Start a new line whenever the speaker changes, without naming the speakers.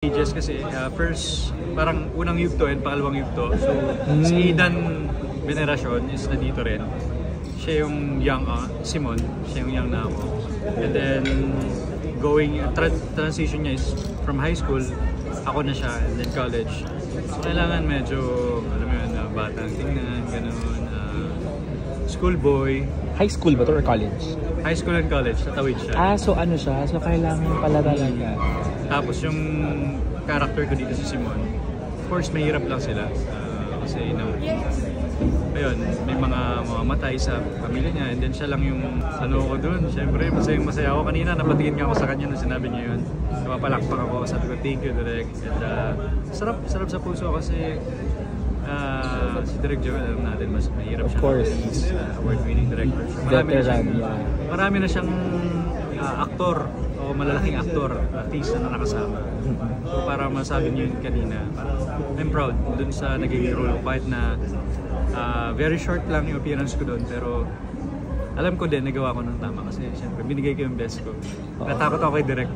Ages kasi first parang unang yugto and pangalawang yugto, so si Aidan Veneracion is nandito rin. Siya yung young, Simon, siya yung young na ako. And then going, transition niya is from high school, ako na siya, and then college. So kailangan medyo, alam mo yun, batang tingnan, ganun, schoolboy.
High school ba to or college?
High school and college, tatawid siya.
So ano siya? So kailangan pala talaga.
Tapos yung character ko dito si Simon, of course mahirap lang sila. Kasi ayun, may mga mamamatay sa pamilya niya, and then siya lang yung ano ko dun. Siyempre, masaya ako kanina, napatingin nga ako sa kanya nung sinabi niya yun. Napapalakpak ako, sabi ko, thank you Direk. And sarap sa puso kasi si Direk Joel, alam natin, mas mahirap siya.
Of course.
Award-winning director. Marami na siyang aktor o malalaking aktor, artista na nakasama. So para masabi niyo yun kanina, I'm proud dun sa naging role ko kahit na very short lang yung appearance ko doon, pero alam ko din nagawa ko ng tama kasi syempre binigay ko yung best ko. Natakot ako kay Direk.